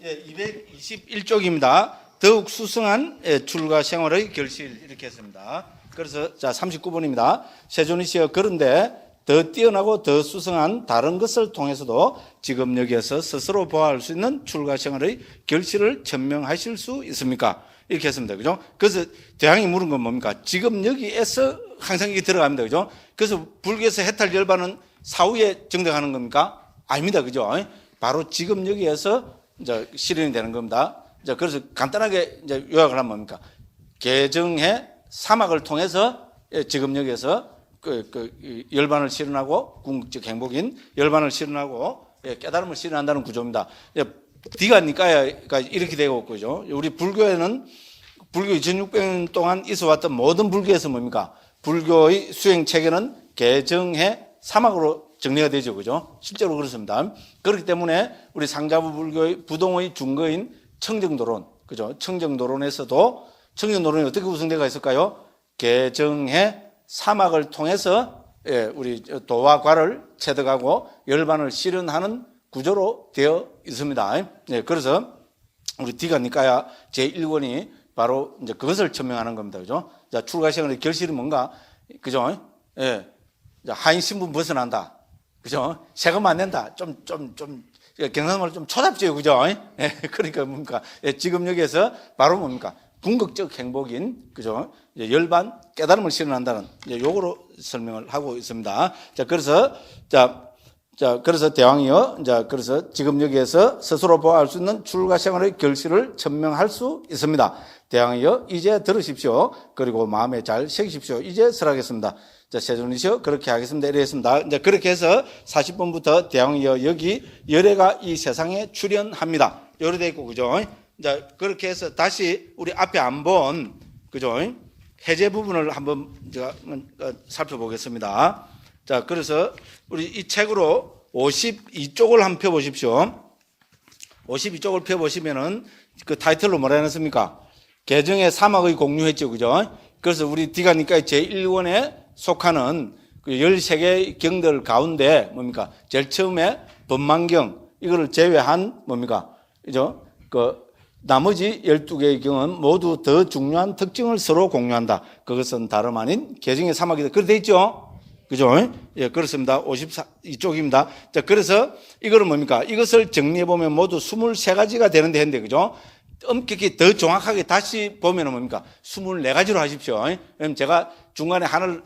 221쪽입니다. 더욱 수승한 출가 생활의 결실 이렇게 했습니다. 그래서 자 39번입니다. 세존이시여 그런데 더 뛰어나고 더 수승한 다른 것을 통해서도 지금 여기에서 스스로 보호할 수 있는 출가 생활의 결실을 천명하실 수 있습니까? 이렇게 했습니다. 그죠? 그래서 대항이 물은 건 뭡니까? 지금 여기에서 항상 이게 들어갑니다. 그죠? 그래서 불교에서 해탈 열반은 사후에 정득하는 겁니까? 아닙니다. 그죠? 바로 지금 여기에서 이제 실현이 되는 겁니다. 자, 그래서 간단하게 이제 요약을 하면 뭡니까? 개정의 사막을 통해서 지금 여기에서 열반을 실현하고 궁극적 행복인 열반을 실현하고 깨달음을 실현한다는 구조입니다. 디가 니까야가 이렇게 되고 있죠. 우리 불교에는 불교 2600년 동안 있어왔던 모든 불교에서 뭡니까? 불교의 수행 체계는 개정의 사막으로 정리가 되죠. 그죠? 실제로 그렇습니다. 그렇기 때문에 우리 상자부 불교의 부동의 중거인 청정도론, 그죠? 청정도론에서도 청정도론이 어떻게 구성되어 있을까요? 개정의 사막을 통해서 우리 도와 과를 체득하고 열반을 실현하는 구조로 되어 있습니다. 그래서 우리 디가 니까야 제1권이 바로 이제 그것을 천명하는 겁니다. 그죠? 자, 출가 생활의 결실이 뭔가, 그죠? 하인 신분 벗어난다. 그죠? 세금 안 낸다. 경상말로 좀 초답지요. 그죠? 그러니까 뭡니까? 지금 여기에서 바로 뭡니까? 궁극적 행복인, 그죠? 열반, 깨달음을 실현한다는, 요거로 설명을 하고 있습니다. 그래서 대왕이요. 그래서 지금 여기에서 스스로 보호할 수 있는 출가 생활의 결실을 천명할 수 있습니다. 대왕이요. 이제 들으십시오. 그리고 마음에 잘 새기십시오. 이제 설하겠습니다. 자, 세존이시여 그렇게 하겠습니다. 이랬습니다. 이제 그렇게 해서 40번부터 대왕이여 여기 열애가 이 세상에 출현합니다. 요래 돼 있고, 그죠? 자, 그렇게 해서 다시 우리 앞에 안 본, 그죠? 해제 부분을 한번 제가 살펴보겠습니다. 자, 그래서 우리 이 책으로 52쪽을 한번 펴보십시오. 52쪽을 펴보시면은 그 타이틀로 뭐라 해놨습니까? 개정의 사막의 공유했죠. 그죠? 그래서 우리 디가니까 제1권에 속하는 그 13개의 경들 가운데 뭡니까? 제일 처음에 법만경, 이거를 제외한 뭡니까? 그죠? 나머지 12개의 경은 모두 더 중요한 특징을 서로 공유한다. 그것은 다름 아닌 개정의 사막이다. 그렇게 돼 있죠? 그죠? 예, 그렇습니다. 52쪽입니다. 자, 그래서 이거는 뭡니까? 이것을 정리해보면 모두 23가지가 되는데 했는데, 그죠? 엄격히 더 정확하게 다시 보면 뭡니까? 24가지로 하십시오. 왜냐면 제가 중간에 하나를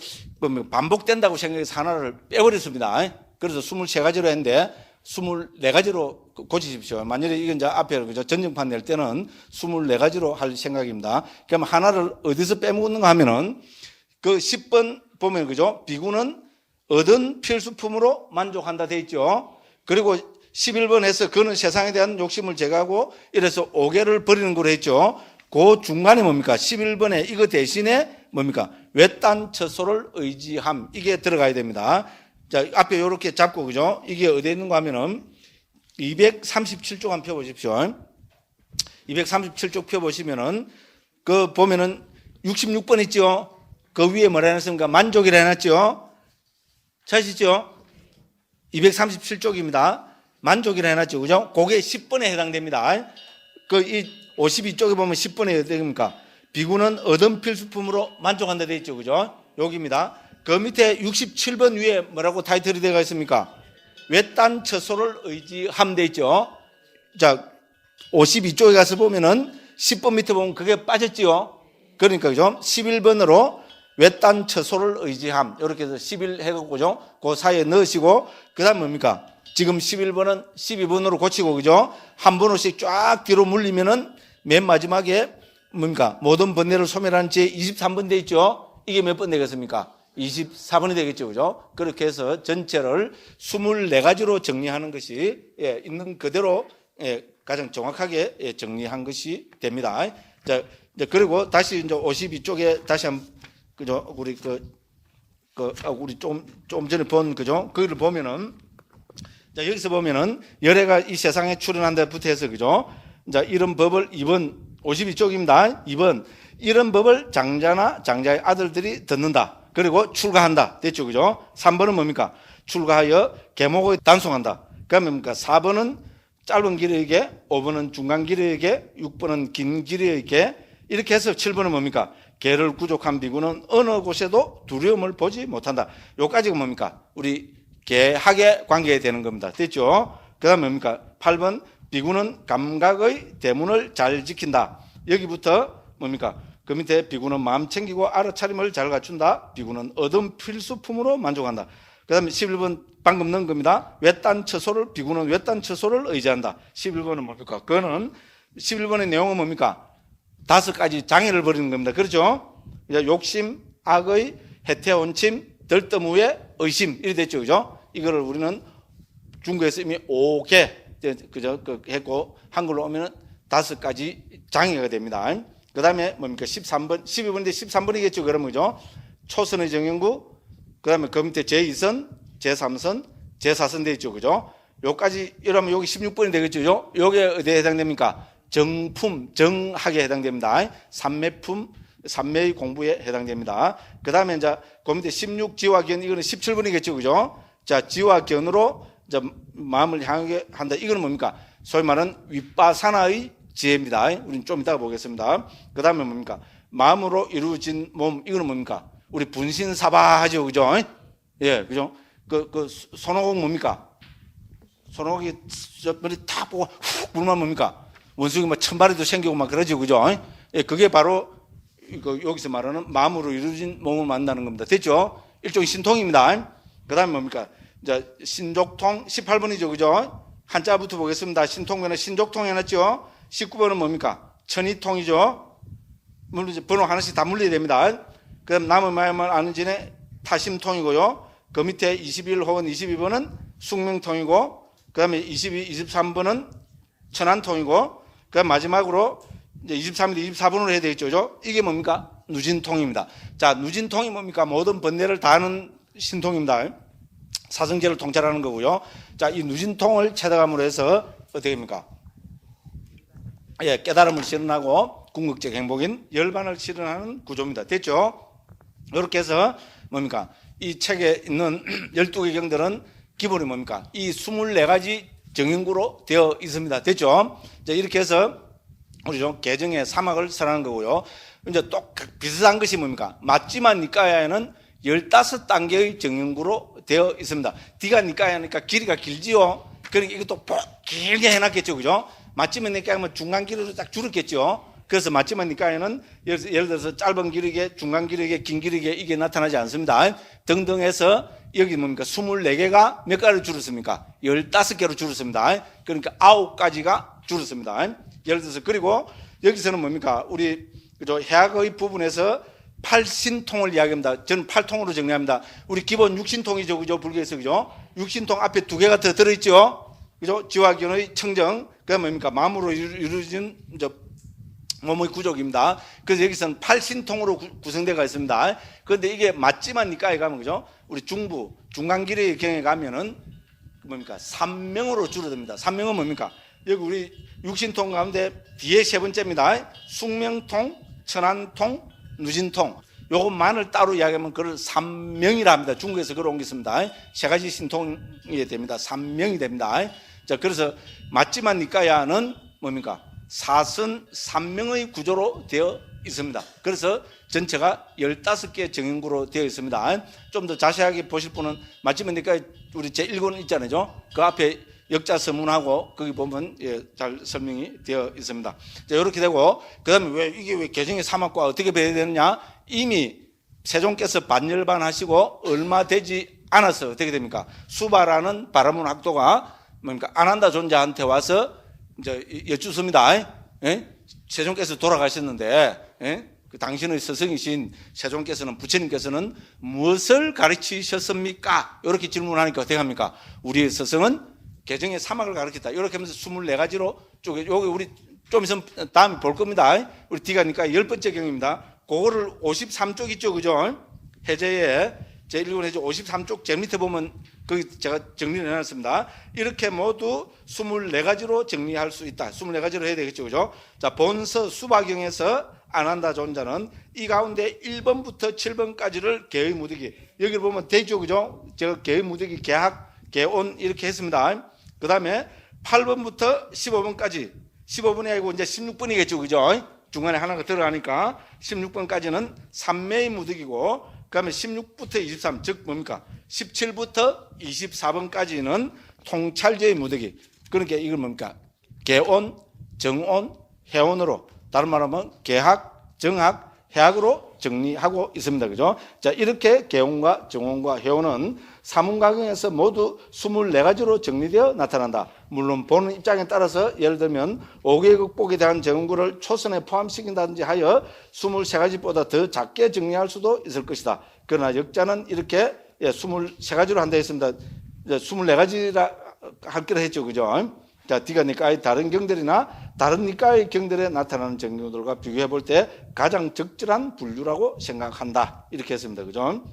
반복된다고 생각해서 하나를 빼버렸습니다. 그래서 23가지로 했는데 24가지로 고치십시오. 만약에 이건 이제 앞에 그죠? 전정판 낼 때는 24가지로 할 생각입니다. 그럼 하나를 어디서 빼먹는가 하면은 그 10번 보면 그죠? 비구는 얻은 필수품으로 만족한다 돼 있죠. 그리고 11번에서 그는 세상에 대한 욕심을 제거하고 이래서 오개를 버리는 거로 했죠. 그 중간에 뭡니까? 11번에 이거 대신에 뭡니까? 외딴 처소를 의지함. 이게 들어가야 됩니다. 자, 앞에 이렇게 잡고, 그죠? 이게 어디에 있는가 하면은 237쪽 한번 펴보십시오. 237쪽 펴보시면은 그 보면은 66번 있죠? 그 위에 뭐라 해놨습니까? 만족이라 해놨죠? 찾으시죠? 237쪽입니다. 만족이라 해놨죠. 그죠? 그게 10번에 해당됩니다. 이 52쪽에 보면 10번에 해당됩니까? 비구는 얻은 필수품으로 만족한다 되어 있죠. 그죠? 여기입니다. 그 밑에 67번 위에 뭐라고 타이틀이 되어 있습니까? 외딴 처소를 의지함 되어 있죠. 자, 52쪽에 가서 보면은 10번 밑에 보면 그게 빠졌지요. 그러니까 그죠? 11번으로 외딴 처소를 의지함. 이렇게 해서 11 해갖고, 그죠? 그 사이에 넣으시고, 그 다음 뭡니까? 지금 11번은 12번으로 고치고, 그죠? 한 번씩 쫙 뒤로 물리면은 맨 마지막에 뭡니까? 모든 번뇌를 소멸하는 제 23번 돼 있죠? 이게 몇 번 되겠습니까? 24번이 되겠죠. 그죠? 그렇게 해서 전체를 24가지로 정리하는 것이, 있는 그대로, 가장 정확하게 정리한 것이 됩니다. 자, 그리고 다시 이제 52쪽에 다시 한번, 그죠? 우리 우리 좀 전에 본, 그죠? 그걸 보면은, 자, 여기서 보면은, 열애가 이 세상에 출현한다 부터 해서, 그죠? 자, 이런 법을 2번, 52쪽입니다. 2번, 이런 법을 장자나 장자의 아들들이 듣는다. 그리고 출가한다. 됐죠? 그죠? 3번은 뭡니까? 출가하여 계목을 단송한다. 그러면 뭡니까? 4번은 짧은 길이의 개, 5번은 중간 길이의 개, 6번은 긴 길이의 개. 이렇게 해서 7번은 뭡니까? 개를 구족한 비구는 어느 곳에도 두려움을 보지 못한다. 요까지가 뭡니까? 우리 개학의 관계에 되는 겁니다. 됐죠? 그 다음에 뭡니까? 8번 비구는 감각의 대문을 잘 지킨다. 여기부터 뭡니까? 그 밑에 비구는 마음 챙기고 알아차림을 잘 갖춘다. 비구는 얻은 필수품으로 만족한다. 그 다음에 11번 방금 넣은 겁니다. 외딴 처소를, 비구는 외딴 처소를 의지한다. 11번은 뭡니까? 그거는 11번의 내용은 뭡니까? 5가지 장애를 벌이는 겁니다. 그렇죠? 욕심, 악의, 해태원침, 들떠무의 의심. 이렇게 됐죠. 그죠? 이거를 우리는 중국에서 이미 5개, 그죠? 했고, 한글로 오면은 5가지 장애가 됩니다. 그 다음에 뭡니까? 13번, 12번인데 13번이겠죠. 그러면 그죠? 초선의 정형구, 그 다음에 그 밑에 제2선, 제3선, 제4선 되어 있죠. 그죠? 요까지, 이러면 여기 16번이 되겠죠. 그죠? 요게 어디에 해당됩니까? 정품, 정학에 해당됩니다. 삼매품, 삼매의 공부에 해당됩니다. 그 다음에 이제 그 밑에 16 지와견, 이거는 17번이겠죠. 그죠? 자, 지와견으로 이제 마음을 향하게 한다. 이거는 뭡니까? 소위 말하는 윗바사나의 지혜입니다. 우리는 좀 이따가 보겠습니다. 그 다음에 뭡니까? 마음으로 이루어진 몸, 이거는 뭡니까? 우리 분신사바 하죠. 그죠? 예, 그죠? 손오공 뭡니까? 손오공이 머리 탁 보고 훅 불면 뭡니까? 원숭이 뭐 천발에도 생기고 막 그러죠. 그죠? 예, 그게 바로 여기서 말하는 마음으로 이루어진 몸을 만나는 겁니다. 됐죠? 일종의 신통입니다. 그 다음에 뭡니까? 이제 신족통 18번이죠. 그죠? 한자부터 보겠습니다. 신통변에 신족통 해놨죠? 19번은 뭡니까? 천이통이죠? 물론 이제 번호 하나씩 다 물려야 됩니다. 그 다음 남의 마음을 아는 진의 타심통이고요. 그 밑에 21 혹은 22번은 숙명통이고, 그 다음에 22, 23번은 천안통이고, 그 다음 마지막으로 이제 23일, 24번으로 해야 되겠죠. 그죠? 이게 뭡니까? 누진통입니다. 자, 누진통이 뭡니까? 모든 번뇌를 다 하는 신통입니다. 사성제를 통찰하는 거고요. 자, 이 누진통을 체득함으로 해서 어떻게 됩니까? 예, 깨달음을 실현하고 궁극적 행복인 열반을 실현하는 구조입니다. 됐죠? 이렇게 해서 뭡니까? 이 책에 있는 12개 경들은 기본이 뭡니까? 이 24가지 정형구로 되어 있습니다. 됐죠? 자, 이렇게 해서 우리 좀 개정의 사막을 설하는 거고요. 이제 또 비슷한 것이 뭡니까? 마찌마 니까야에는 15단계의 정형구로 되어 있습니다. D가 니까야니까 길이가 길지요? 그러니까 이것도 길게 해놨겠죠. 그죠? 마찌마 니까야면 중간 길이로 딱 줄었겠죠. 그래서 마찌마 니까야는 예를 들어서 짧은 길이게, 중간 길이게, 긴 길이게 이게 나타나지 않습니다. 등등 해서 여기 뭡니까? 24개가 몇 가지로 줄었습니까? 15개로 줄었습니다. 그러니까 9가지가 줄었습니다. 예를 들어서 그리고 여기서는 뭡니까? 우리 그죠? 해학의 부분에서 8신통을 이야기합니다. 저는 8통으로 정리합니다. 우리 기본 6신통이죠. 그죠? 불교에서 그죠? 6신통 앞에 2개가 더 들어있죠? 그죠? 지화견의 청정. 그게 뭡니까? 마음으로 이루어진 몸의 구족입니다. 그래서 여기서는 8신통으로 구성되어 있습니다. 그런데 이게 맞지만 니까에 가면 그죠? 우리 중부, 중간길의 경에 가면은 뭡니까? 3명으로 줄어듭니다. 3명은 뭡니까? 여기 우리 6신통 가운데 뒤에 3번째입니다. 숙명통, 천안통, 누진통. 요것만을 따로 이야기하면 그걸 3명이라 합니다. 중국에서 그걸 옮겼습니다. 3가지 신통이 됩니다. 3명이 됩니다. 자, 그래서 맞지만 니까야는 뭡니까? 사선 3명의 구조로 되어 있습니다. 그래서 전체가 15개 정형구로 되어 있습니다. 좀 더 자세하게 보실 분은 맞지만 니까야 우리 제1권은 있잖아요. 그 앞에 역자 서문하고 거기 보면 잘 설명이 되어 있습니다. 자, 이렇게 되고 그다음에 이게 왜 개정의 사막과 어떻게 배워야 되느냐? 이미 세종께서 반열반하시고 얼마 되지 않아서 어떻게 됩니까? 수바라는 바라문 학도가 뭡니까? 아난다 존자한테 와서 이제 여쭙습니다. 예? 세종께서 돌아가셨는데 그 당신의 스승이신 세종께서는 부처님께서는 무엇을 가르치셨습니까? 이렇게 질문하니까 어떻게 합니까? 우리의 스승은 개정의 사막을 가르쳤다. 이렇게 하면서 24가지로 여기 우리 좀 있으면 다음에 볼 겁니다. 우리 D가니까 10번째 경입니다. 그거를 53쪽 있죠. 그죠? 해제에 제1권 해제 53쪽 제일 밑에 보면 거기 제가 정리를 해놨습니다. 이렇게 모두 24가지로 정리할 수 있다. 24가지로 해야 되겠죠. 그죠? 자, 본서 수바경에서 아난다 존자는 이 가운데 1번부터 7번까지를 개의 무득이 여기 보면 되죠. 그죠? 제가 개의 무득이 개학, 개온 이렇게 했습니다. 그 다음에 8번부터 15번까지 15번이 아니고 이제 16번이겠죠. 그죠? 중간에 하나가 들어가니까 16번까지는 삼매의 무득이고 그다음에 16부터 23, 즉 뭡니까? 17부터 24번까지는 통찰제의 무득이. 그러니까 이걸 뭡니까? 개온, 정온, 해온으로 다른 말하면 개학, 정학, 해학으로 정리하고 있습니다. 그죠? 자, 이렇게 개온과 정온과 해온은 사문가경에서 모두 24가지로 정리되어 나타난다. 물론 보는 입장에 따라서 예를 들면 5개의 극복에 대한 정구를 초선에 포함시킨다든지 하여 23가지보다 더 작게 정리할 수도 있을 것이다. 그러나 역자는 이렇게 23가지로 한다 했습니다. 24가지라 할 거라 했죠. 그죠? 자, 디가 니까의 다른 경들이나 다른 니까의 경들에 나타나는 정리들과 비교해 볼 때 가장 적절한 분류라고 생각한다. 이렇게 했습니다. 그죠?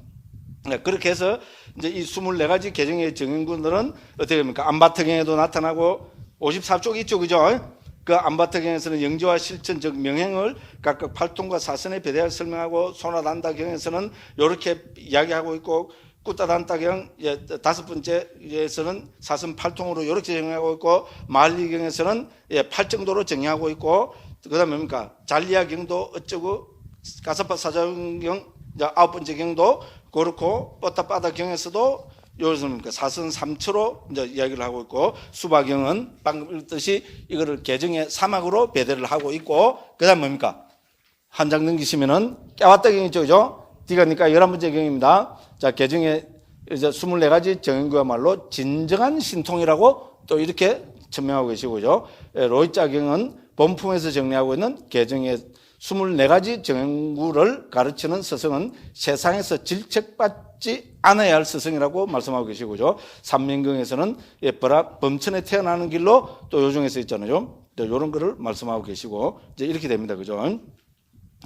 네, 그렇게 해서 이제 이 24가지 개정의 정인군들은 어떻게 됩니까? 안바트경에도 나타나고 54쪽이 있죠. 그죠? 그 안바트경에서는 영지와 실천, 즉 명행을 각각 팔통과 사선의 배대하여 설명하고 소나단다경에서는 이렇게 이야기하고 있고 꾸따단다경 다섯 번째에서는 사선 팔통으로 이렇게 정리하고 있고 마을리경에서는 8정도로 정리하고 있고 그다음에 뭡니까? 잘리아경도 어쩌고 가사파 사자경 아홉 번째 경도 그렇고 뻗다빠다 경에서도 요즘 사선 3처로 이제 이야기를 하고 있고 수바경은 방금 읽듯이 이거를 개정의 사막으로 배대를 하고 있고 그다음 뭡니까? 한 장 넘기시면은 깨왔다 경이 있죠, 그죠? 디가니까 11번째 경입니다. 자, 개정의 이제 24가지 정인구야말로 진정한 신통이라고 또 이렇게 천명하고 계시고, 그죠? 로이자 경은 본품에서 정리하고 있는 개정의 24가지 정인구를 가르치는 서성은 세상에서 질책받지 않아야 할 서성이라고 말씀하고 계시고, 그죠? 삼명경에서는 범천에 태어나는 길로 또 요중에서 있잖아요. 이런 거를 말씀하고 계시고, 이제 이렇게 됩니다. 그죠?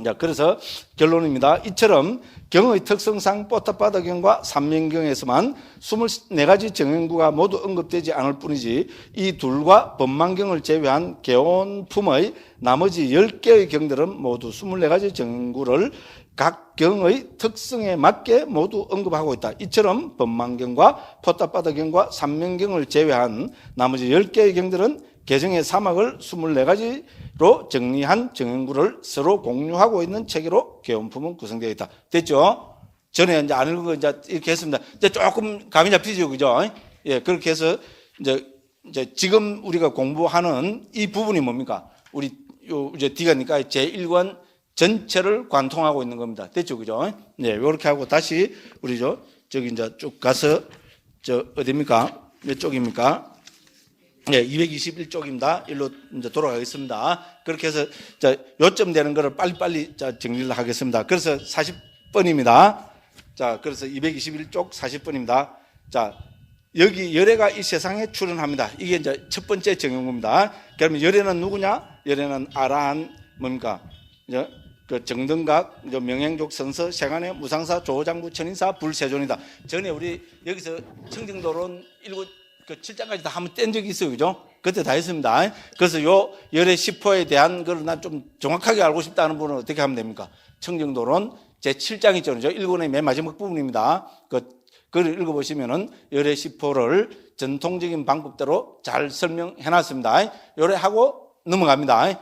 자, 그래서 결론입니다. 이처럼 경의 특성상 뽀타빠다경과 삼명경에서만 24가지 정인구가 모두 언급되지 않을 뿐이지 이 둘과 법망경을 제외한 개온품의 나머지 10개의 경들은 모두 24가지 정인구를 각 경의 특성에 맞게 모두 언급하고 있다. 이처럼 법망경과 포타빠다경과 삼명경을 제외한 나머지 10개의 경들은 개정의 사막을 24가지로 정리한 정인구를 서로 공유하고 있는 체계로 개원품은 구성되어 있다. 됐죠? 전에 이제 안 읽은 거 이제 이렇게 했습니다. 이제 조금 감이 잡히죠, 그죠? 예, 그렇게 해서 이제 지금 우리가 공부하는 이 부분이 뭡니까? 우리 이제 D가니까 제1권 전체를 관통하고 있는 겁니다. 됐죠, 그죠? 네, 이렇게 하고 다시 우리 저기 이제 쭉 가서 어디입니까? 몇 쪽입니까? 네, 221쪽입니다. 일로 이제 돌아가겠습니다. 그렇게 해서 요점 되는 거를 빨리빨리 정리를 하겠습니다. 그래서 40번입니다. 자, 그래서 221쪽 40번입니다. 자, 여기 열애가 이 세상에 출현합니다. 이게 이제 첫 번째 정형구입니다. 그러면 열애는 누구냐? 열애는 아라한 뭡니까? 그 정등각, 명행족, 선서, 세간의 무상사, 조장부, 천인사, 불세존이다. 전에 우리 여기서 청정도론 7장까지 다 한번 뗀 적이 있어요. 그죠? 그때 다 했습니다. 그래서 요 열의 10호에 대한 걸 난 좀 정확하게 알고 싶다는 분은 어떻게 하면 됩니까? 청정도론 제7장 있죠. 1권의 맨 마지막 부분입니다. 그걸 읽어보시면은 열의 10호를 전통적인 방법대로 잘 설명해 놨습니다. 요래하고 넘어갑니다.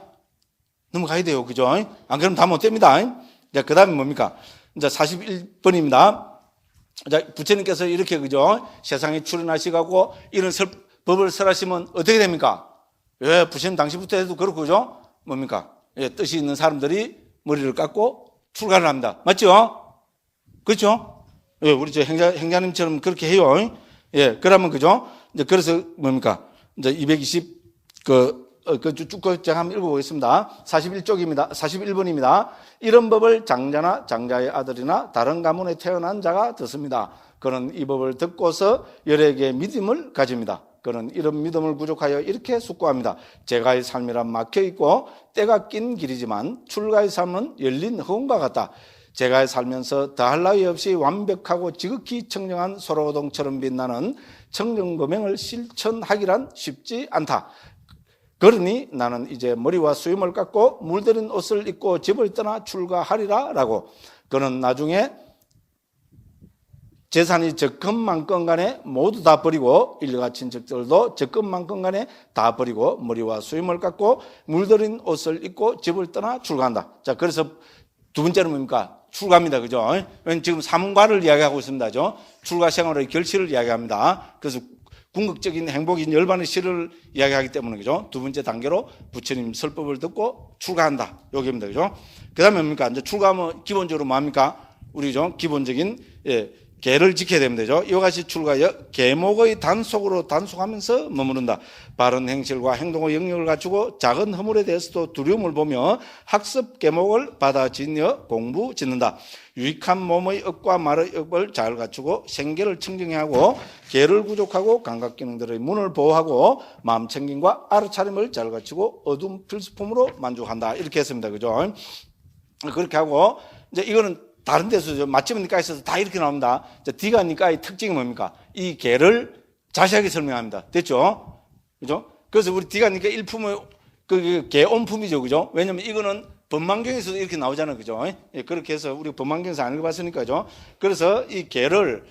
넘어가야 돼요. 그죠? 안 그러면 다 못 됩니다. 자, 그 다음에 뭡니까? 이제 41번입니다. 자, 부처님께서 이렇게, 그죠? 세상에 출현하시고, 이런 법을 설하시면 어떻게 됩니까? 예, 부처님 당시부터 해도 그렇고, 그죠? 뭡니까? 예, 뜻이 있는 사람들이 머리를 깎고 출가를 합니다. 맞죠? 그렇죠? 예, 우리 행자님처럼 그렇게 해요. 예, 그러면, 그죠? 이제 그래서 뭡니까? 이제 220, 쭉 한번 읽어보겠습니다. 41쪽입니다. 41번입니다. 이런 법을 장자나 장자의 아들이나 다른 가문에 태어난 자가 듣습니다. 그는 이 법을 듣고서 열에게 믿음을 가집니다. 그는 이런 믿음을 구족하여 이렇게 숙고합니다. 제가의 삶이란 막혀있고 때가 낀 길이지만 출가의 삶은 열린 허공과 같다. 제가 살면서 더할 나위 없이 완벽하고 지극히 청정한 소로동처럼 빛나는 청정범행을 실천하기란 쉽지 않다. 그러니 나는 이제 머리와 수염을 깎고 물들인 옷을 입고 집을 떠나 출가하리라 라고. 그는 나중에 재산이 적금만건 간에 모두 다 버리고 일가 친척들도 적금만건 간에 다 버리고 머리와 수염을 깎고 물들인 옷을 입고 집을 떠나 출가한다. 자, 그래서 두 번째는 뭡니까? 출가입니다. 그죠? 왜냐면 지금 삼가를 이야기하고 있습니다. 그죠? 출가 생활의 결실을 이야기합니다. 그래서 궁극적인 행복인 열반의 실을 이야기하기 때문에 그죠? 두 번째 단계로 부처님 설법을 듣고 출가한다. 여기입니다. 그죠? 그 다음에 뭡니까? 이제 출가하면 기본적으로 뭡니까? 우리 좀 기본적인, 계를 지켜야 됩니다. 이와 같이 출가하여 계목의 단속으로 단속하면서 머무른다. 바른 행실과 행동의 영역을 갖추고 작은 허물에 대해서도 두려움을 보며 학습 계목을 받아 지녀 공부 짓는다. 유익한 몸의 억과 말의 억을 잘 갖추고 생계를 청정히 하고 계를 구족하고 감각기능들의 문을 보호하고 마음 챙김과 알아차림을 잘 갖추고 어두운 필수품으로 만족한다. 이렇게 했습니다. 그죠? 그렇게 하고 이제 이거는 다른 데서 맞춤 니까에서 다 이렇게 나옵니다. 디가 니까의 특징이 뭡니까? 이 계를 자세하게 설명합니다. 됐죠? 그죠? 그래서 우리 디가 니까 일품의 그 계온품이죠. 그죠? 왜냐면 이거는 법망경에서도 이렇게 나오잖아요. 그죠? 예, 그렇게 해서 우리 법망경에서 안 읽어봤으니까죠. 그래서 이 계를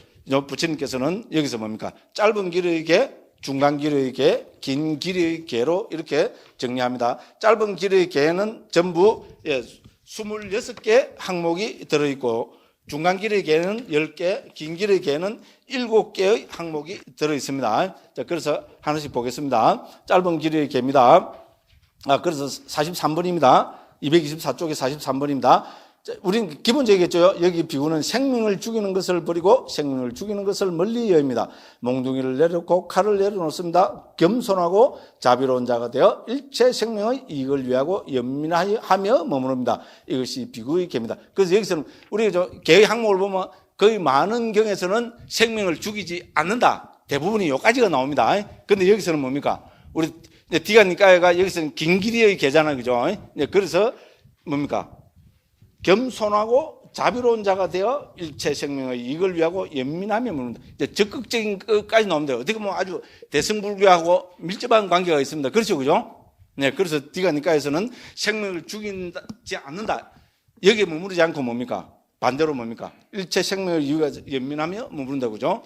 부처님께서는 여기서 뭡니까? 짧은 길의 계, 중간 길의 계, 긴 길의 계로 이렇게 정리합니다. 짧은 길의 계는 전부 26개 항목이 들어있고 중간 길의 개는 10개, 긴 길의 개는 7개의 항목이 들어있습니다. 자, 그래서 하나씩 보겠습니다. 짧은 길의 개입니다. 그래서 43번입니다. 224쪽에 43번입니다. 우리는 기본적이겠죠. 여기 비구는 생명을 죽이는 것을 버리고 생명을 죽이는 것을 멀리 여깁니다. 몽둥이를 내려놓고 칼을 내려놓습니다. 겸손하고 자비로운 자가 되어 일체 생명의 이익을 위하고 연민하며 머무릅니다. 이것이 비구의 계입니다. 그래서 여기서는 우리 계의 항목을 보면 거의 많은 경에서는 생명을 죽이지 않는다. 대부분이 여기까지가 나옵니다. 그런데 여기서는 뭡니까? 우리 디가니까가 여기서는 긴 길이의 계잖아요. 그죠? 그래서 뭡니까? 겸손하고 자비로운 자가 되어 일체 생명의 이익을 위하고 연민하며 묻는다. 이제 적극적인 것까지 나옵니다. 어떻게 보면 아주 대승불교하고 밀접한 관계가 있습니다. 그렇죠, 그죠? 네, 그래서 디가니까에서는 생명을 죽이지 않는다. 여기에 머무르지 않고 뭡니까? 반대로 뭡니까? 일체 생명을 이익을 연민하며 머무른다, 그죠?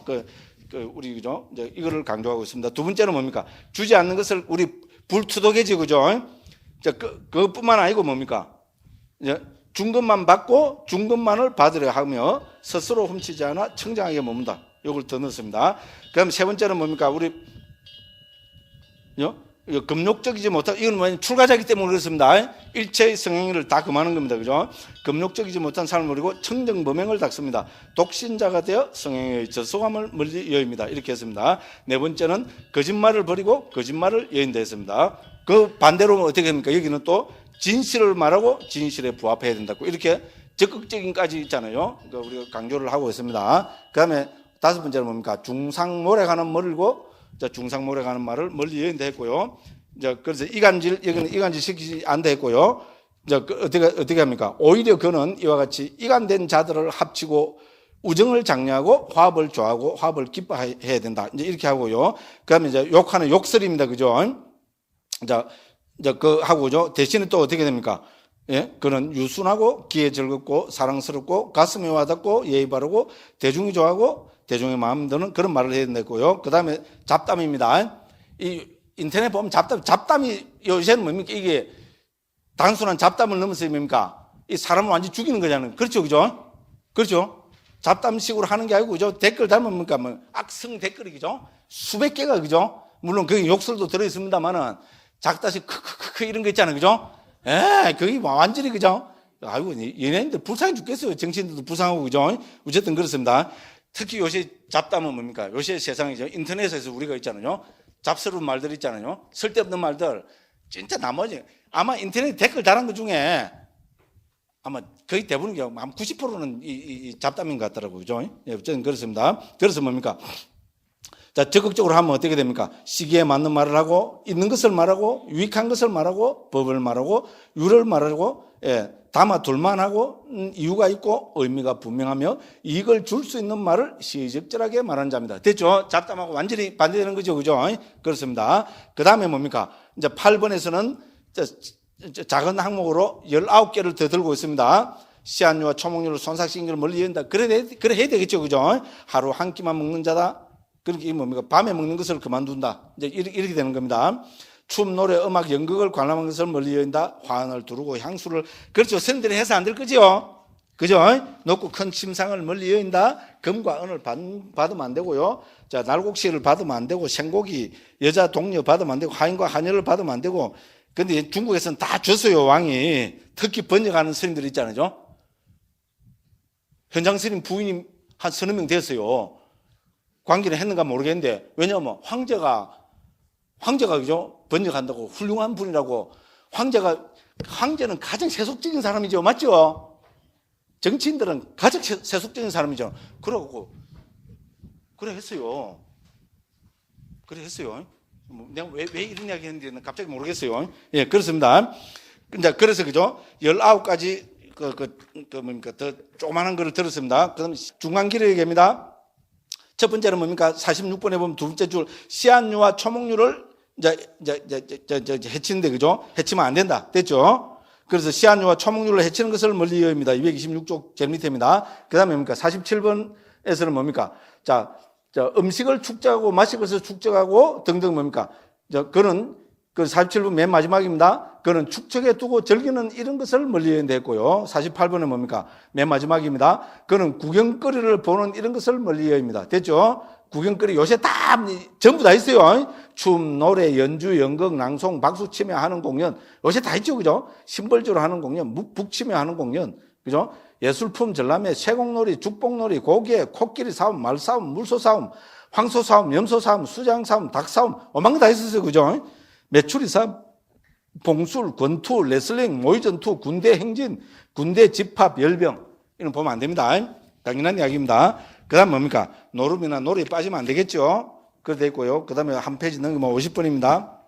우리 그죠? 이제 이거를 강조하고 있습니다. 두 번째는 뭡니까? 주지 않는 것을 우리 불투독해지, 그죠? 자, 그것뿐만 아니고 뭡니까? 이제 준 것만 받고 준 것만을 받으려 하며 스스로 훔치지 않아 청정하게 머문다. 이걸 더 넣었습니다. 그다음 세 번째는 뭡니까? 우리 금욕적이지 못한, 이건 뭐냐면 출가자이기 때문에 그렇습니다. 일체의 성행위를 다 금하는 겁니다. 그죠? 금욕적이지 못한 삶을 버리고 청정범행을 닦습니다. 독신자가 되어 성행위의 저속함을 멀리 여깁니다. 이렇게 했습니다. 네 번째는 거짓말을 버리고 거짓말을 여인다 했습니다. 그 반대로 어떻게 합니까? 여기는 또 진실을 말하고 진실에 부합해야 된다고 이렇게 적극적인까지 있잖아요. 그러니까 우리가 강조를 하고 있습니다. 그 다음에 다섯 번째는 뭡니까? 중상모략하는 멀고, 중상모략하는 말을 멀리 여인다 했고요. 그래서 여기는 이간질 시키지 않다 했고요. 어떻게 합니까? 오히려 그는 이와 같이 이간된 자들을 합치고 우정을 장려하고 화합을 좋아하고 화합을 기뻐해야 된다. 이제 이렇게 하고요. 그 다음에 이제 욕하는 욕설입니다. 그죠? 하고죠. 대신에 또 어떻게 됩니까? 예? 그는 유순하고 귀에 즐겁고 사랑스럽고 가슴에 와닿고 예의 바르고 대중이 좋아하고 대중의 마음 드는 그런 말을 해야 된다고요. 그 다음에 잡담입니다. 이 인터넷 보면 잡담이 요새는 뭡니까? 이게 단순한 잡담을 넘어서 뭡니까? 이 사람을 완전히 죽이는 거잖아요. 그렇죠, 그죠? 그렇죠? 잡담식으로 하는 게 아니고, 그죠? 댓글 달면 뭡니까? 뭐 악성 댓글이, 그죠? 수백 개가, 그죠? 물론 거기 욕설도 들어있습니다만은 작다시 크크크크 이런 거 있잖아요. 그죠? 거기 완전히, 그죠? 아이고, 연예인들 불쌍해 죽겠어요. 정치인들도 불쌍하고, 그죠? 어쨌든 그렇습니다. 특히 요새 잡담은 뭡니까? 요새 세상이죠. 인터넷에서 우리가 있잖아요. 잡스러운 말들 있잖아요. 쓸데없는 말들. 진짜 나머지, 아마 인터넷 댓글 달은 것 중에 아마 거의 대부분, 한 90%는 이 잡담인 것 같더라고요. 그죠? 어쨌든 그렇습니다. 그래서 뭡니까? 자, 적극적으로 하면 어떻게 됩니까? 시기에 맞는 말을 하고, 있는 것을 말하고, 유익한 것을 말하고, 법을 말하고, 유를 말하고, 다만 둘만하고, 이유가 있고, 의미가 분명하며, 이익을 줄 수 있는 말을 시의적절하게 말하는 자입니다. 됐죠? 잡담하고 완전히 반대되는 거죠. 그죠? 그렇습니다. 그 다음에 뭡니까? 이제 8번에서는 작은 항목으로 19개를 더 들고 있습니다. 씨앗류와 초목류를 손삭시킨 걸 멀리 여긴다. 그래 해야 되겠죠. 그죠? 하루 한 끼만 먹는 자다. 그렇게 뭡니까? 밤에 먹는 것을 그만둔다. 이제 이렇게 되는 겁니다. 춤, 노래, 음악, 연극을 관람하는 것을 멀리 여긴다. 화환을 두르고 향수를. 그렇죠. 선들이 해서 안 될 거죠. 그죠? 높고 큰 침상을 멀리 여긴다. 금과 은을 받으면 안 되고요. 자, 날곡시를 받으면 안 되고, 생고기, 여자 동료 받으면 안 되고, 하인과 하녀를 받으면 안 되고. 근데 중국에서는 다 줬어요, 왕이. 특히 번역하는 스님들 있잖아요. 현장 스님 부인이 한 서너 명 됐어요. 관계를 했는가 모르겠는데, 왜냐하면 황제가 그죠? 번역한다고 훌륭한 분이라고. 황제는 가장 세속적인 사람이죠. 맞죠? 정치인들은 가장 세속적인 사람이죠. 그래 했어요. 내가 왜 이런 이야기 했는지는 갑자기 모르겠어요. 예, 그렇습니다. 그래서 그죠? 19가지 뭡니까? 더 조그만한 거를 들었습니다. 그다음 중간기를 얘기합니다. 첫 번째는 뭡니까? 46번에 보면 두 번째 줄 씨앗류와 초목류를 해치는데 그죠? 해치면 안 된다. 됐죠? 그래서 씨앗류와 초목류를 해치는 것을 멀리 여깁니다. 226쪽 제일 밑에입니다. 그 다음에 뭡니까? 47번에서는 뭡니까? 자, 음식을 축적하고 마실 것을 축적하고 등등 뭡니까? 그는 그 47번 맨 마지막입니다. 그는 축적해 두고 즐기는 이런 것을 멀리 여긴다 했고요. 48번은 뭡니까? 맨 마지막입니다. 그는 구경거리를 보는 이런 것을 멀리 여깁니다. 됐죠? 구경거리 요새 전부 다 있어요. 춤, 노래, 연주, 연극, 낭송, 박수치며 하는 공연. 요새 다 있죠. 그죠? 심벌주로 하는 공연, 북치며 하는 공연. 그죠? 예술품, 전람회, 쇠공놀이, 죽봉놀이, 고개, 코끼리 싸움, 말싸움, 물소 싸움, 황소 싸움, 염소 싸움, 수장 싸움, 닭 싸움. 오만 거 다 있었어요. 그죠? 메추리 싸움, 봉술, 권투, 레슬링, 모의전투, 군대 행진, 군대 집합, 열병. 이런 거 보면 안 됩니다. 당연한 이야기입니다. 그 다음 뭡니까? 노름이나 놀이 빠지면 안 되겠죠? 그렇게 있고요. 그 다음에 한 페이지 넘기면 50번입니다.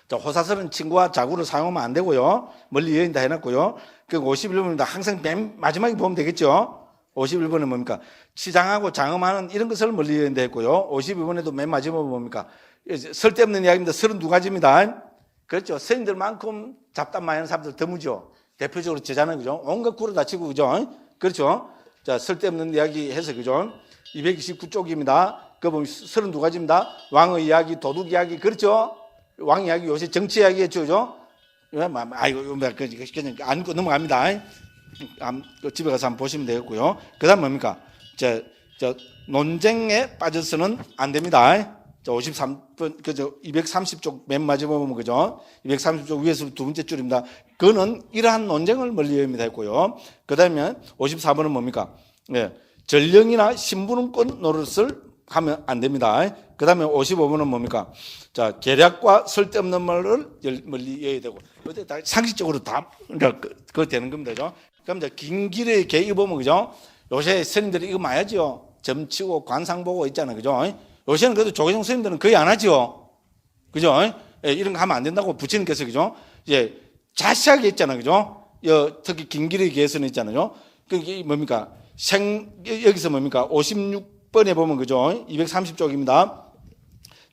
자, 호사스러운 친구와 자구를 사용하면 안 되고요. 멀리 여긴다 해놨고요. 그 51번입니다. 항상 맨 마지막에 보면 되겠죠? 51번은 뭡니까? 치장하고 장음하는 이런 것을 멀리 여긴다 했고요. 52번에도 맨 마지막은 뭡니까? 쓸데없는 이야기입니다. 32가지입니다. 그렇죠. 스님들만큼 잡담 많이 하는 사람들 드무죠. 대표적으로 제자는 그죠? 온갖 구로 다치고 그죠? 그렇죠. 자, 쓸데없는 이야기 해서 그죠? 229쪽입니다. 그거 보면 32가지입니다. 왕의 이야기, 도둑 이야기, 그렇죠? 왕 이야기, 요새 정치 이야기 했죠, 그죠? 아이고, 그냥 안고 넘어갑니다. 집에 가서 한번 보시면 되겠고요. 그 다음 뭡니까? 논쟁에 빠져서는 안 됩니다. 53번, 230쪽 맨 마지막에 보면 그죠? 230쪽 위에서 두 번째 줄입니다. 그는 이러한 논쟁을 멀리 여깁니다 했고요. 그 다음에 54번은 뭡니까? 예. 전령이나 신분권 노릇을 하면 안 됩니다. 그 다음에 55번은 뭡니까? 자, 계략과 쓸데없는 말을 멀리 여야 되고. 이때 다 상식적으로 다, 그거 되는 겁니다. 그죠? 그럼 이제 긴 길의 계획 보면 그죠? 요새 스님들이 이거 많이 하죠? 점치고 관상 보고 있잖아요. 그죠? 요새는 그래도 조계종 스님들은 거의 안 하죠. 그죠? 예, 이런 거 하면 안 된다고 부처님께서 그죠? 이제 자세하게 있잖아요. 그죠? 특히 긴길의 계에서는 있잖아요. 그게 뭡니까? 여기서 뭡니까? 56번에 보면 그죠? 230쪽입니다.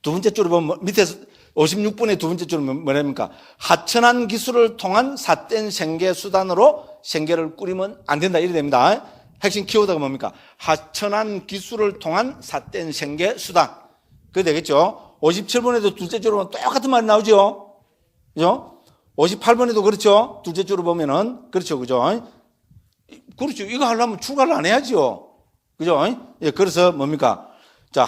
두 번째 줄을 보면 밑에서 56번의 두 번째 줄은 뭐랍니까? 하천한 기술을 통한 삿된 생계 수단으로 생계를 꾸리면 안 된다. 이래 됩니다. 핵심 키워드가 뭡니까? 하천한 기술을 통한 삿된 생계 수단. 그게 되겠죠? 57번에도 둘째 줄로 보면 똑같은 말이 나오죠? 그죠? 58번에도 그렇죠? 둘째 줄을 보면은. 그렇죠. 그죠? 그렇죠. 이거 하려면 출가를 안 해야죠. 그죠? 예, 그래서 뭡니까? 자,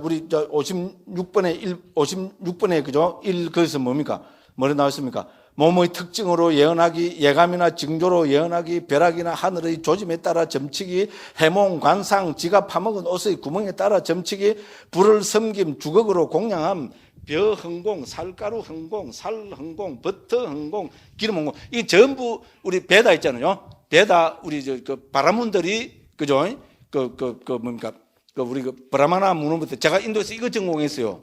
우리 56번에 그죠? 거기서 뭡니까? 뭐로 나왔습니까? 몸의 특징으로 예언하기, 예감이나 징조로 예언하기, 벼락이나 하늘의 조짐에 따라 점치기, 해몽, 관상, 지가 파먹은 옷의 구멍에 따라 점치기, 불을 섬김, 주걱으로 공양함, 벼 흥공, 살가루 흥공, 살 흥공, 버터 흥공, 기름 흥공. 이 전부 우리 베다 있잖아요. 베다 우리 그 바라문들이 그죠? 뭡니까? 우리 브라마나 문헌부터 제가 인도에서 이거 전공했어요.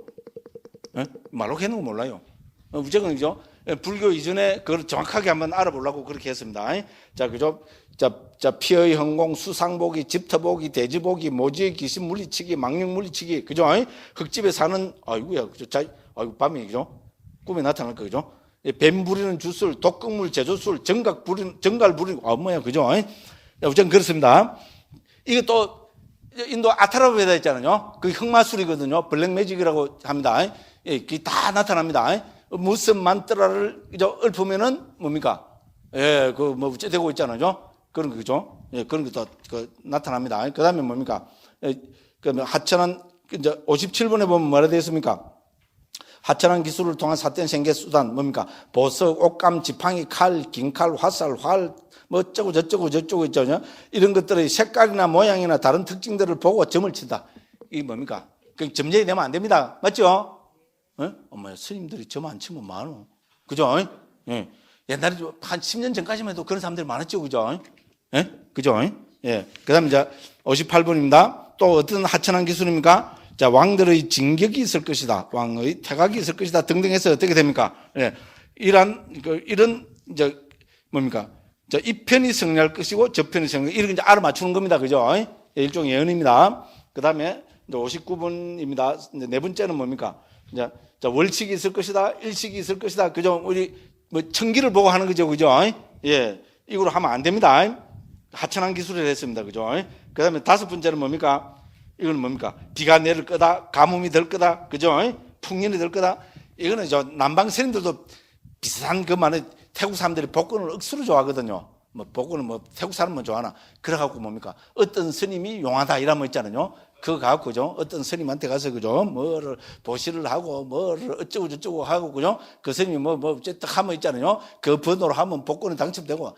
말로 해놓은 거 몰라요. 무조건 그죠? 불교 이전에 그걸 정확하게 한번 알아보려고 그렇게 했습니다. 자, 그죠? 자, 피의 흥공, 수상보기, 집터보기, 돼지보기, 모지의 귀신 물리치기, 망령 물리치기, 그죠? 흙집에 사는, 아이고야, 그죠? 아이고, 밤에, 그죠? 꿈에 나타날 거, 그죠? 뱀 부리는 주술, 독극물 제조술, 정갈 부리는, 그죠? 우선 그렇습니다. 이게 또, 인도 아타라베다 있잖아요. 그 흑마술이거든요. 블랙매직이라고 합니다. 그게 다 나타납니다. 무슨 만트라를 읊으면은 뭡니까? 예, 되고 있잖아요. 그런 거죠. 예, 그런 것도 나타납니다. 그 다음에 뭡니까? 하천한, 이제 57번에 보면 뭐라 되어 있습니까? 하천한 기술을 통한 삿된 생계 수단, 뭡니까? 보석, 옷감, 지팡이, 칼, 긴칼, 화살, 활, 어쩌고 저쩌고 있잖아요. 이런 것들의 색깔이나 모양이나 다른 특징들을 보고 점을 친다. 이게 뭡니까? 그 점쟁이 되면 안 됩니다. 맞죠? 엄마, 스님들이 점 안 치면 많어. 그죠? 예. 옛날에 한 10년 전까지만 해도 그런 사람들이 많았죠. 그죠? 예? 그죠? 예. 그 다음에 이제 58번입니다. 또 어떤 하천한 기술입니까? 자, 왕들의 진격이 있을 것이다. 왕의 태각이 있을 것이다. 등등 해서 어떻게 됩니까? 예. 이런, 이제, 뭡니까? 자, 이 편이 승리할 것이고, 저 편이 승리할 것이고, 이렇게 이제 알아맞추는 겁니다. 그죠? 예, 일종의 예언입니다. 그 다음에 이제 59번입니다. 이제 네 번째는 뭡니까? 자, 월칙이 있을 것이다. 일식이 있을 것이다. 그죠? 우리, 천기를 보고 하는 거죠. 그죠? 예. 이거로 하면 안 됩니다. 하천한 기술을 했습니다. 그죠? 그 다음에 다섯 번째는 뭡니까? 이거는 뭡니까? 비가 내릴 거다. 가뭄이 될 거다. 그죠? 풍년이 될 거다. 이거는 남방 스님들도 비슷한 것만에 태국 사람들이 복권을 억수로 좋아하거든요. 복권은 태국 사람만 좋아하나. 그래갖고 뭡니까? 어떤 스님이 용하다 이라면 있잖아요. 그거 갖고, 그죠? 어떤 스님한테 가서, 그죠? 뭐를 보시를 하고, 뭐를 어쩌고 하고, 그죠? 그 스님이 어쨌든 하면 있잖아요. 그 번호로 하면 복권이 당첨되고.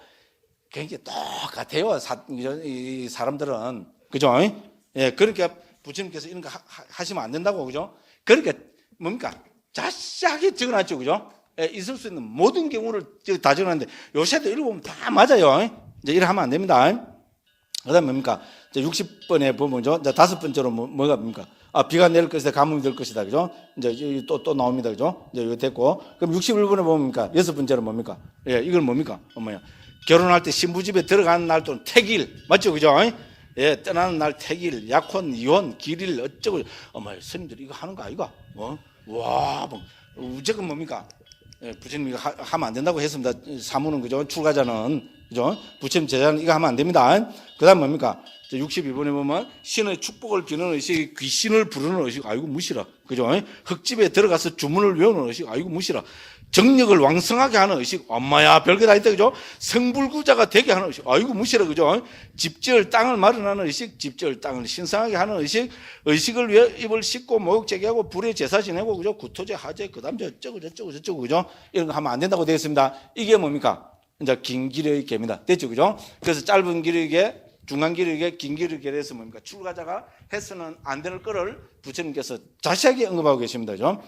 굉장히 똑같아요. 이 사람들은. 그죠? 예, 그러니까 부처님께서 이런 거 하시면 안 된다고, 그죠? 그러니까 뭡니까? 자세하게 적어놨죠, 그죠? 예, 있을 수 있는 모든 경우를 다 적어놨는데 요새도 읽어보면 다 맞아요. 이제 이래 하면 안 됩니다. 그 다음에 뭡니까? 60번에 보면죠. 이제 다섯 번째로 뭐가 뭡니까? 비가 내릴 것이다, 가뭄이 될 것이다, 그죠? 이제 또 나옵니다, 그죠? 이제 이거 됐고. 그럼 61번에 뭡니까? 여섯 번째로 뭡니까? 예, 이건 뭡니까? 결혼할 때 신부집에 들어가는 날 또는 택일. 맞죠, 그죠? 예, 떠나는 날 택일, 약혼, 이혼, 길일, 어쩌고. 스님들이 이거 하는 거 아이가? 와, 무조건 뭡니까? 예, 부처님이 하면 안 된다고 했습니다. 사무는, 그죠? 출가자는, 그죠? 부처님 제자는 이거 하면 안 됩니다. 그 다음 뭡니까? 62번에 보면 신의 축복을 비는 의식, 귀신을 부르는 의식, 아이고 무시라. 그죠? 흙집에 들어가서 주문을 외우는 의식, 아이고 무시라. 정력을 왕성하게 하는 의식, 엄마야 별게 다 있다, 그죠? 성불구자가 되게 하는 의식, 아이고 무시라, 그죠? 집지을 땅을 마련하는 의식, 집지을 땅을 신성하게 하는 의식, 의식을 위해 입을 씻고 목욕 제기하고 불에 제사 지내고, 그죠? 구토제, 하제, 그 다음 저쩌고, 그죠? 이런 거 하면 안 된다고 되어 있습니다. 이게 뭡니까? 이제 긴 기력의 개입니다. 됐죠, 그죠? 그래서 짧은 기력에, 중간 기력에, 긴 기력에 대해서 뭡니까? 출가자가 해서는 안 되는 거를 부처님께서 자세하게 언급하고 계십니다, 그죠?